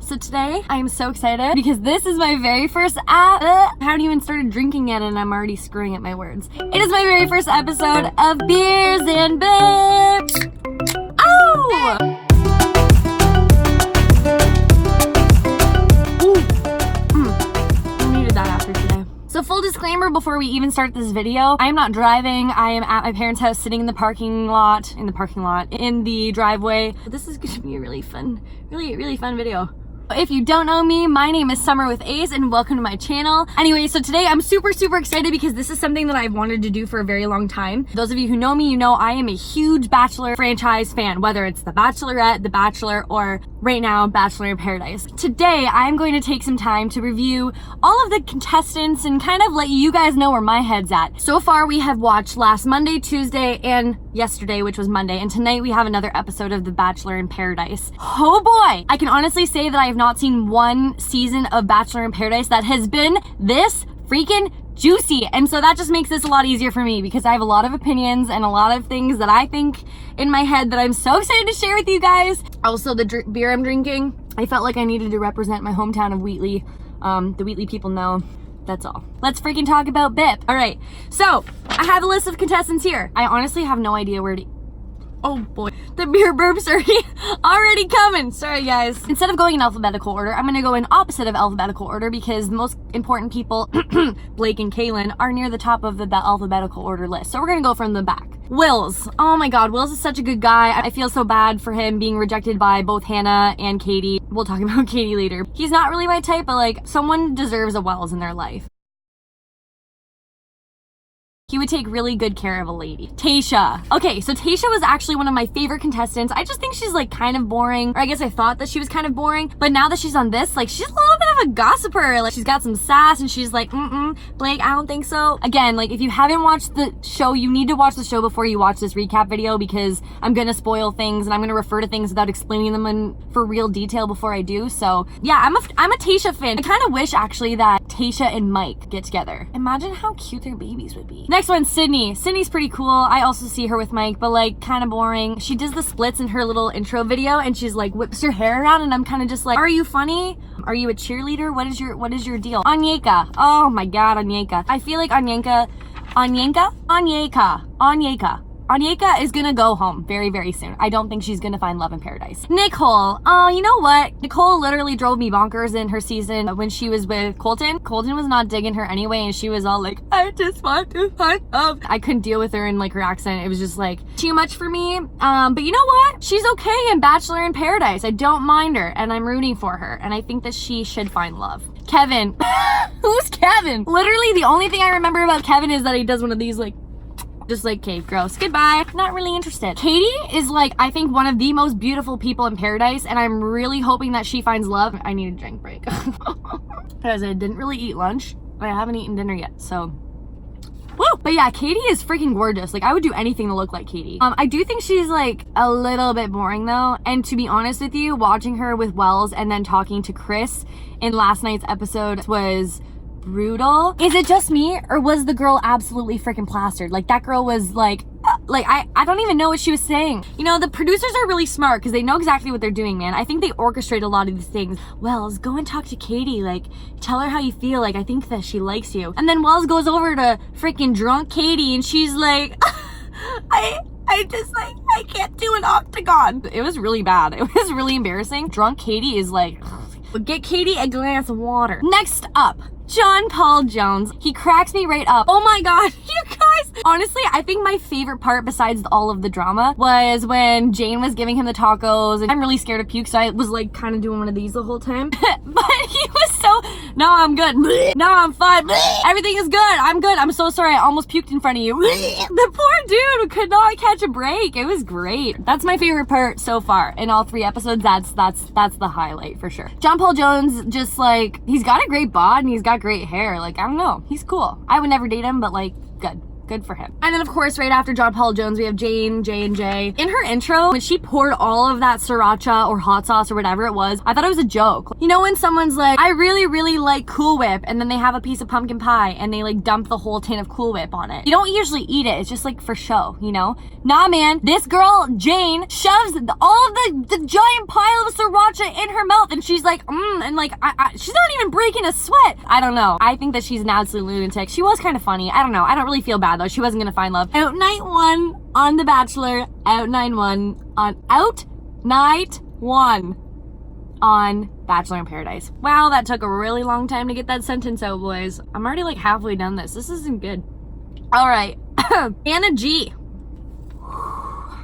So today I am so excited because this is my very first I haven't even started drinking yet and I'm already screwing up my words. It is my very first episode of Beers and B.I.P. Oh! I needed that after today. So full disclaimer before we even start this video, I am not driving. I am at my parents' house sitting in the parking lot, in the driveway. This is gonna be a really fun video. If you don't know me, my name is Summer with Ace and welcome to my channel. Anyway, so today I'm super excited because this is something that I've wanted to do for a very long time. Those of you who know me, you know I am a huge Bachelor franchise fan, whether it's The Bachelorette, The Bachelor, or right now, Bachelor in Paradise. Today, I'm going to take some time to review all of the contestants and kind of let you guys know where my head's at. So far, we have watched last Monday, Tuesday, and yesterday, which was Monday, and tonight we have another episode of The Bachelor in Paradise. Oh boy! I can honestly say that I have not seen one season of Bachelor in Paradise that has been this freaking juicy, and so that just makes this a lot easier for me because I have a lot of opinions and a lot of things that I think in my head that I'm so excited to share with you guys. Also, the beer I'm drinking, I felt like I needed to represent my hometown of Wheatley. The Wheatley people know. That's all. Let's freaking talk about B.I.P. All right, so I have a list of contestants here. I honestly have no idea where to... Oh boy, the beer burps are already coming. Sorry guys. Instead of going in alphabetical order, I'm gonna go in opposite of alphabetical order because the most important people, Blake and Kaylin, are near the top of the alphabetical order list. So we're gonna go from the back. Wills. Oh my god, Wills is such a good guy. I feel so bad for him being rejected by both Hannah and Katie. We'll talk about Katie later. He's not really my type, but like, someone deserves a Wells in their life. He would take really good care of a lady. Tayshia. Okay, so Tayshia was actually one of my favorite contestants. I just think she's like kind of boring, or I guess I thought that she was kind of boring, but now that she's on this, like she's a little bit of a gossiper. Like she's got some sass and she's like, Blake, I don't think so. Again, like if you haven't watched the show, you need to watch the show before you watch this recap video because I'm gonna spoil things and I'm gonna refer to things without explaining them for real detail before I do. So yeah, I'm a Tayshia fan. I kind of wish actually that Tayshia and Mike get together. Imagine how cute their babies would be. Next one, Sydney. Sydney's pretty cool. I also see her with Mike, but like kind of boring. She does the splits in her little intro video and she's like whips her hair around and I'm kind of just like, are you funny? Are you a cheerleader? What is your deal? Onyeka. Oh my god, Onyeka. I feel like Onyeka is gonna go home very soon. I don't think she's gonna find love in paradise. Nicole. Oh, you know what? Nicole literally drove me bonkers in her season when she was with Colton. Colton was not digging her anyway and she was all like, I just want to find love. I couldn't deal with her in like her accent. It was just like too much for me. But you know what? She's okay in Bachelor in Paradise. I don't mind her and I'm rooting for her and I think that she should find love. Kevin. Who's Kevin? Literally the only thing I remember about Kevin is that he does one of these like just like, okay, gross. Goodbye. Not really interested. Katie is like, I think one of the most beautiful people in paradise and I'm really hoping that she finds love. I need a drink break. Because I didn't really eat lunch. I haven't eaten dinner yet, so. Woo! But yeah, Katie is freaking gorgeous. Like, I would do anything to look like Katie. I do think she's like a little bit boring though. And to be honest with you, watching her with Wells and then talking to Chris in last night's episode was brutal. Is it just me or was the girl absolutely freaking plastered? Like that girl was like I don't even know what she was saying. You know, the producers are really smart because they know exactly what they're doing, man. I think they orchestrate a lot of these things. Wells, go and talk to Katie. Like, tell her how you feel. Like, I think that she likes you. And then Wells goes over to freaking drunk Katie and she's like, I can't do an octagon. It was really bad. It was really embarrassing. Drunk Katie is like, get Katie a glass of water. Next up, John Paul Jones. He cracks me right up. Oh my god, you guys. Honestly, I think my favorite part besides all of the drama was when Jane was giving him the tacos and I'm really scared of puke, so I was like kind of doing one of these the whole time. But he was so, no, I'm good. No, I'm fine. Everything is good. I'm good. I'm so sorry. I almost puked in front of you. The poor dude could not catch a break. It was great. That's my favorite part so far. In all 3 episodes, that's the highlight for sure. John Paul Jones, just like, he's got a great bod and he's got great hair. Like, I don't know. He's cool. I would never date him, but like, good. Good for him. And then of course, right after John Paul Jones, we have Jane, J&J. In her intro, when she poured all of that sriracha or hot sauce or whatever it was, I thought it was a joke. You know when someone's like, I really, really like Cool Whip, and then they have a piece of pumpkin pie and they like dump the whole tin of Cool Whip on it. You don't usually eat it. It's just like for show, you know? Nah, man. This girl, Jane, shoves all of the giant pile of sriracha in her mouth, and she's like, and like, she's not even breaking a sweat. I don't know. I think that she's an absolute lunatic. She was kind of funny. I don't know. I don't really feel bad though. She wasn't gonna find love. Out night one on The Bachelor. Out night one on Bachelor in Paradise. Wow, that took a really long time to get that sentence out, boys. I'm already like halfway done this. This isn't good. All right. Hannah G.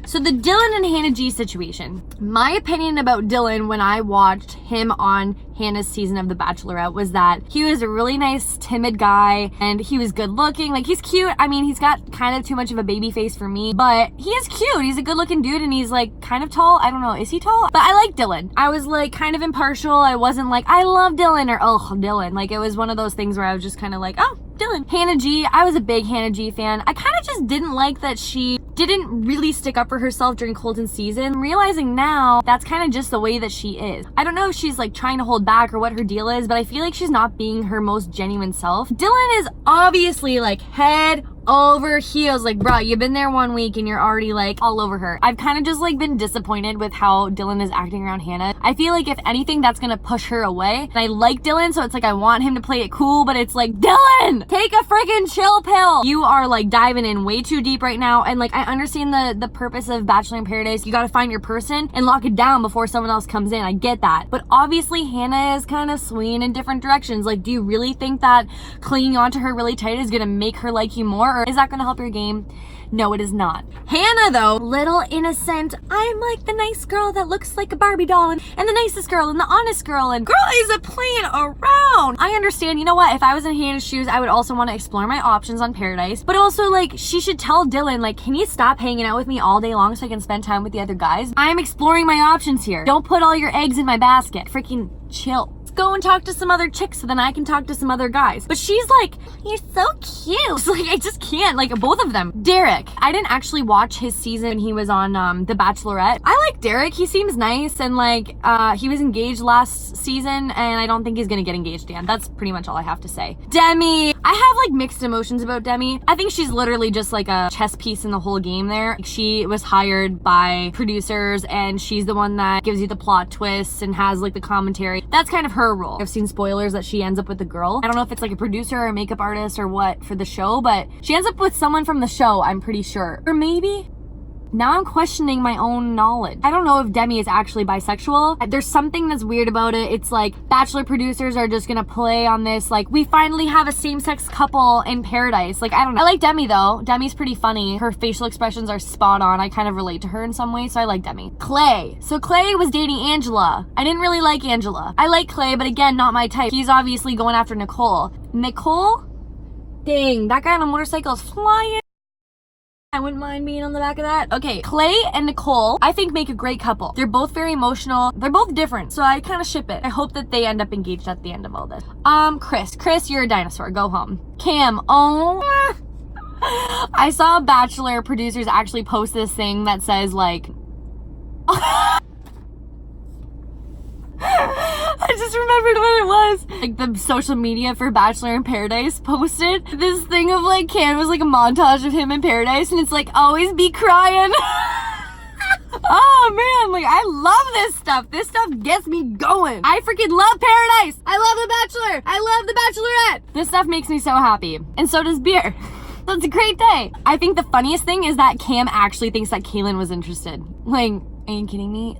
So the Dylan and Hannah G situation. My opinion about Dylan when I watched him on Hannah's season of The Bachelorette was that he was a really nice, timid guy, and he was good looking. Like, he's cute. I mean, he's got kind of too much of a baby face for me, but he is cute. He's a good looking dude, and he's like kind of tall. I don't know, is he tall? But I like Dylan. I was like kind of impartial. I wasn't like, I love Dylan or oh, Dylan. Like, it was one of those things where I was just kind of like, oh, Dylan. Hannah G, I was a big Hannah G fan. I kind of just didn't like that she didn't really stick up for herself during Colton's season. I'm realizing now that's kind of just the way that she is. I don't know if she's like trying to hold back or what her deal is, but I feel like she's not being her most genuine self. Dylan is obviously like head over heels. Like, bro, you've been there 1 week and you're already like all over her. I've kind of just like been disappointed with how Dylan is acting around Hannah. I feel like if anything, that's gonna push her away. And I like Dylan, so it's like I want him to play it cool, but it's like, Dylan, take a freaking chill pill. You are like diving in way too deep right now. And like, I understand the purpose of Bachelor in Paradise. You gotta find your person and lock it down before someone else comes in. I get that. But obviously Hannah is kind of swinging in different directions. Like, do you really think that clinging onto her really tight is gonna make her like you more? Or is that gonna help your game? No, it is not. Hannah, though, little innocent, I'm like the nice girl that looks like a Barbie doll, and the nicest girl, and the honest girl, and girl is playing around. I understand, you know what, if I was in Hannah's shoes, I would also want to explore my options on Paradise, but also, like, she should tell Dylan, like, can you stop hanging out with me all day long so I can spend time with the other guys? I'm exploring my options here. Don't put all your eggs in my basket. Freaking chill. Go and talk to some other chicks so then I can talk to some other guys. But she's like, you're so cute. Like, I just can't. Like, both of them. Derek. I didn't actually watch his season when he was on The Bachelorette. I like Derek. He seems nice, and like, he was engaged last season, and I don't think he's gonna get engaged again. That's pretty much all I have to say. Demi. I have like mixed emotions about Demi. I think she's literally just like a chess piece in the whole game there. Like, she was hired by producers, and she's the one that gives you the plot twists and has like the commentary. That's kind of her role. I've seen spoilers that she ends up with a girl. I don't know if it's like a producer or a makeup artist or what for the show, but she ends up with someone from the show, I'm pretty sure. Or maybe? Now I'm questioning my own knowledge. I don't know if Demi is actually bisexual. There's something that's weird about it. It's like Bachelor producers are just gonna play on this, like, we finally have a same-sex couple in Paradise. Like, I don't know. I like Demi though. Demi's pretty funny. Her facial expressions are spot on. I kind of relate to her in some ways, so I like Demi. Clay. So Clay was dating Angela. I didn't really like Angela. I like Clay, but again, not my type. He's obviously going after Nicole. Nicole? Dang, that guy on a motorcycle is flying. I wouldn't mind being on the back of that. Okay, Clay and Nicole, I think, make a great couple. They're both very emotional. They're both different, so I kind of ship it. I hope that they end up engaged at the end of all this. Chris, you're a dinosaur. Go home. Cam, oh. I saw Bachelor producers actually post this thing that says, like, I just remembered what it was. Like, the social media for Bachelor in Paradise posted this thing of like, Cam was like a montage of him in Paradise, and it's like, always be crying. Oh man, like, I love this stuff. This stuff gets me going. I freaking love Paradise. I love The Bachelor. I love The Bachelorette. This stuff makes me so happy. And so does beer. So it's a great day. I think the funniest thing is that Cam actually thinks that Kaylin was interested. Like, are you kidding me?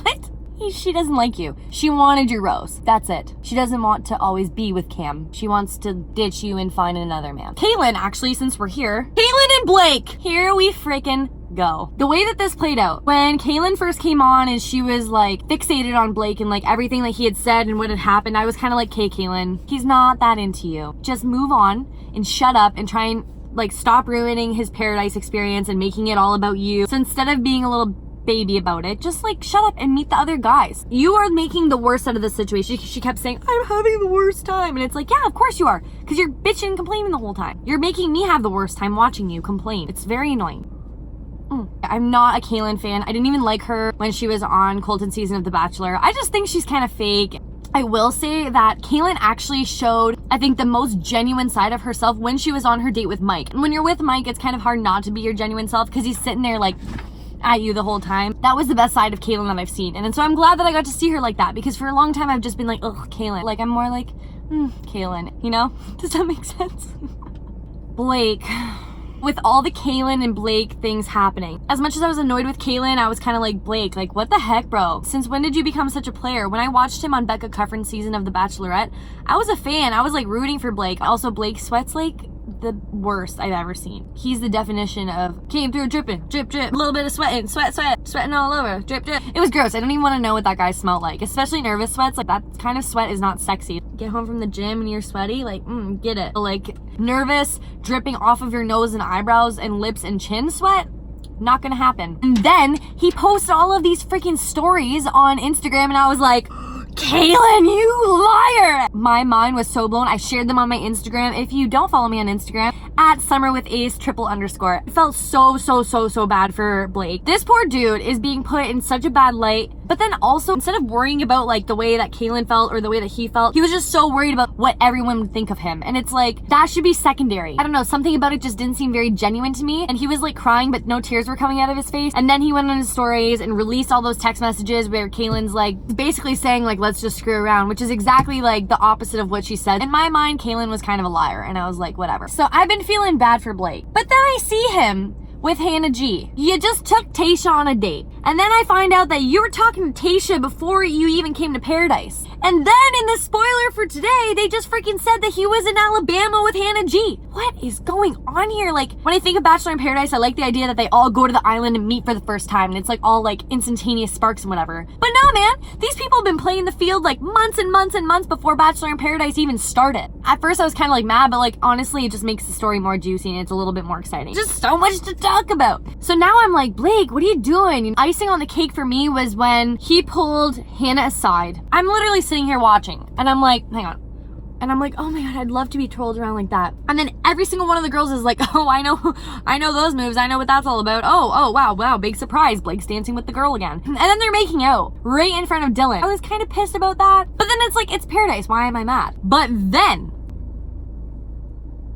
What? She doesn't like you. She wanted your rose. That's it. She doesn't want to always be with Cam. She wants to ditch you and find another man. Kaylin, actually, since we're here. Kaylin and Blake! Here we freaking go. The way that this played out, when Kaylin first came on and she was like fixated on Blake and like everything that he had said and what had happened, I was kind of like, okay, Kaylin, he's not that into you. Just move on and shut up and try and like stop ruining his Paradise experience and making it all about you. So instead of being a little baby about it. Just like shut up and meet the other guys. You are making the worst out of the situation. She kept saying, I'm having the worst time. And it's like, yeah, of course you are. Because you're bitching and complaining the whole time. You're making me have the worst time watching you complain. It's very annoying. I'm not a Kaylin fan. I didn't even like her when she was on Colton's season of The Bachelor. I just think she's kind of fake. I will say that Kaylin actually showed, I think, the most genuine side of herself when she was on her date with Mike. And when you're with Mike, it's kind of hard not to be your genuine self because he's sitting there like at you the whole time. That was the best side of Kaylin that I've seen. And so I'm glad that I got to see her like that, because for a long time I've just been like, ugh, Kaylin. Like, I'm more like, Kaylin, you know? Does that make sense? Blake. With all the Kaylin and Blake things happening. As much as I was annoyed with Kaylin, I was kind of like, Blake, like, what the heck, bro? Since when did you become such a player? When I watched him on Becca Cuffrin's season of The Bachelorette, I was a fan. I was like rooting for Blake. Also, Blake sweats like the worst I've ever seen. He's the definition of came through dripping, drip, drip, a little bit of sweating, sweating all over, drip, drip. It was gross. I don't even want to know what that guy smelled like, especially nervous sweats. Like, that kind of sweat is not sexy. Get home from the gym and you're sweaty, like, get it. Like, nervous, dripping off of your nose and eyebrows and lips and chin sweat, not gonna happen. And then he posted all of these freaking stories on Instagram and I was like, Kaylin, you liar! My mind was so blown. I shared them on my Instagram. If you don't follow me on Instagram, at @SummerWithAce __. I felt so bad for Blake. This poor dude is being put in such a bad light. But then also, instead of worrying about like the way that Kaylin felt or the way that he felt, he was just so worried about what everyone would think of him. And it's like, that should be secondary. I don't know, something about it just didn't seem very genuine to me. And he was like crying, but no tears were coming out of his face. And then he went on his stories and released all those text messages where Kaylin's like basically saying like, let's just screw around, which is exactly like the opposite of what she said. In my mind, Kaylin was kind of a liar. And I was like, whatever. So I've been feeling bad for Blake. But then I see him with Hannah G. You just took Tayshia on a date. And then I find out that you were talking to Tayshia before you even came to Paradise. And then in the spoiler for today, they just freaking said that he was in Alabama with Hannah G. What is going on here? Like, when I think of Bachelor in Paradise, I like the idea that they all go to the island and meet for the first time. And it's like all like instantaneous sparks and whatever. But no, man, these people have been playing the field like months and months and months before Bachelor in Paradise even started. At first I was kind of like mad, but like honestly, it just makes the story more juicy and it's a little bit more exciting. Just so much to talk about. So now I'm like, Blake, what are you doing? Icing on the cake for me was when he pulled Hannah aside. I'm literally sitting here watching and I'm like, hang on. And I'm like, oh my God, I'd love to be trolled around like that. And then every single one of the girls is like, oh, I know those moves. I know what that's all about. Oh, wow, big surprise. Blake's dancing with the girl again. And then they're making out right in front of Dylan. I was kind of pissed about that. But then it's like, it's Paradise. Why am I mad? But then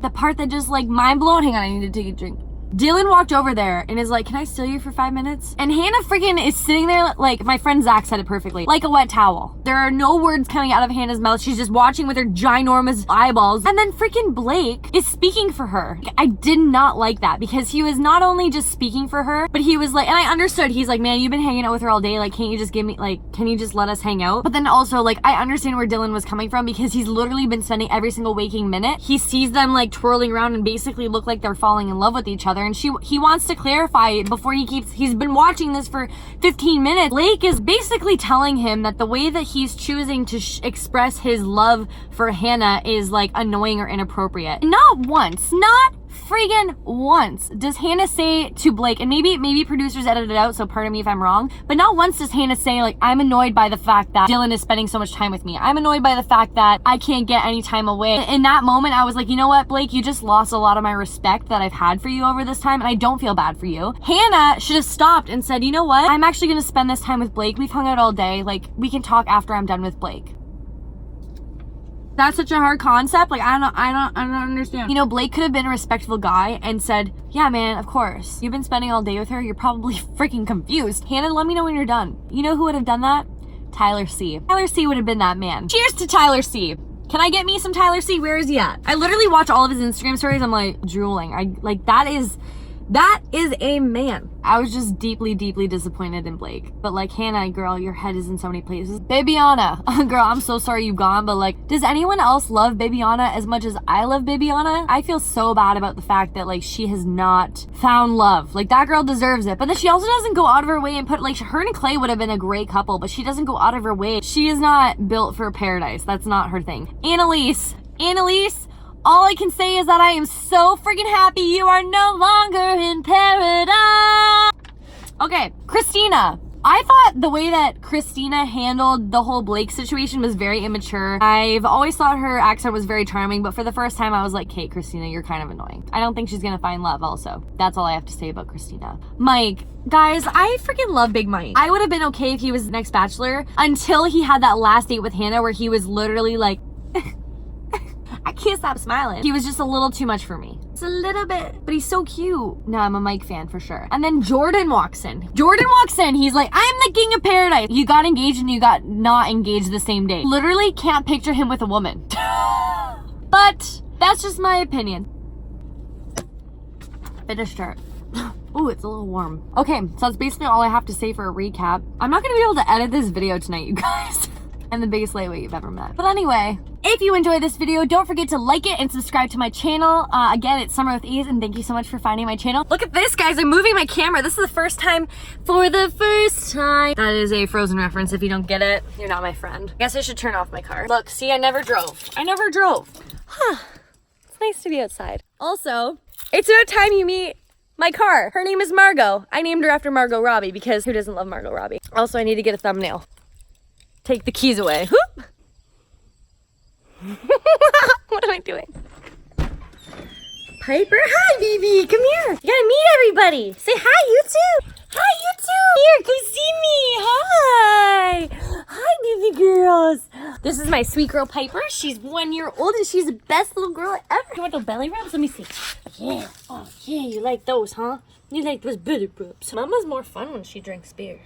the part that just like mind blowing, hang on, I need to take a drink. Dylan walked over there and is like, can I steal you for 5 minutes? And Hannah freaking is sitting there like, my friend Zach said it perfectly, like a wet towel. There are no words coming out of Hannah's mouth. She's just watching with her ginormous eyeballs. And then freaking Blake is speaking for her. I did not like that because he was not only just speaking for her, but he was like, and I understood, he's like, man, you've been hanging out with her all day. Like, can't you just give me, like, can you just let us hang out? But then also, like, I understand where Dylan was coming from because he's literally been spending every single waking minute. He sees them like twirling around and basically look like they're falling in love with each other. And he wants to clarify it before he's been watching this for 15 minutes. Blake is basically telling him that the way that he's choosing to express his love for Hannah is like annoying or inappropriate. Not once, not friggin' once does Hannah say to Blake, and maybe producers edited it out, so pardon me if I'm wrong, but not once does Hannah say like, I'm annoyed by the fact that Dylan is spending so much time with me. I'm annoyed by the fact that I can't get any time away. In that moment, I was like, you know what, Blake, you just lost a lot of my respect that I've had for you over this time, and I don't feel bad for you. Hannah should have stopped and said, you know what, I'm actually gonna spend this time with Blake. We've hung out all day. Like, we can talk after I'm done with Blake. That's such a hard concept. Like, I don't understand. You know, Blake could have been a respectful guy and said, yeah, man, of course. You've been spending all day with her. You're probably freaking confused. Hannah, let me know when you're done. You know who would have done that? Tyler C. Tyler C would have been that man. Cheers to Tyler C. Can I get me some Tyler C? Where is he at? I literally watch all of his Instagram stories. I'm like drooling. That is a man. I was just deeply disappointed in Blake. But like, Hannah, girl, your head is in so many places. Babiana, girl, I'm so sorry you've gone, but like, does anyone else love Babiana as much as I love Babiana? I feel so bad about the fact that like, she has not found love. Like, that girl deserves it. But then she also doesn't go out of her way and put, like, her and Clay would have been a great couple, but she doesn't go out of her way. She is not built for Paradise. That's not her thing. Annalise, all I can say is that I am so freaking happy you are no longer in paradise. Okay, Christina. I thought the way that Christina handled the whole Blake situation was very immature. I've always thought her accent was very charming, but for the first time I was like, Kate, Christina, you're kind of annoying. I don't think she's gonna find love also. That's all I have to say about Christina. Mike, guys, I freaking love Big Mike. I would have been okay if he was the next Bachelor until he had that last date with Hannah where he was literally like, I can't stop smiling. He was just a little too much for me. It's a little bit, but he's so cute. No, I'm a Mike fan for sure. And then Jordan walks in. He's like, I'm the king of paradise. You got engaged and you got not engaged the same day. Literally can't picture him with a woman. But that's just my opinion. Finished shirt. Ooh, it's a little warm. Okay, so that's basically all I have to say for a recap. I'm not gonna be able to edit this video tonight, you guys. I'm the biggest lightweight you've ever met. But anyway, if you enjoyed this video, don't forget to like it and subscribe to my channel. Again, it's Summer with Ease, and thank you so much for finding my channel. Look at this, guys. I'm moving my camera. This is the first time. For the first time. That is a Frozen reference. If you don't get it, you're not my friend. I guess I should turn off my car. Look, see, I never drove. Huh. It's nice to be outside. Also, it's about time you meet my car. Her name is Margot. I named her after Margot Robbie because who doesn't love Margot Robbie? Also, I need to get a thumbnail. Take the keys away. Whoop. What am I doing? Piper, hi, baby. Come here. You gotta meet everybody. Say hi, you too. Hi, you too. Here, come see me. Hi. Hi, baby girls. This is my sweet girl, Piper. She's 1 year old and she's the best little girl ever. You want those belly rubs? Let me see. Yeah. Oh, yeah, you like those, huh? You like those belly rubs. Mama's more fun when she drinks beer.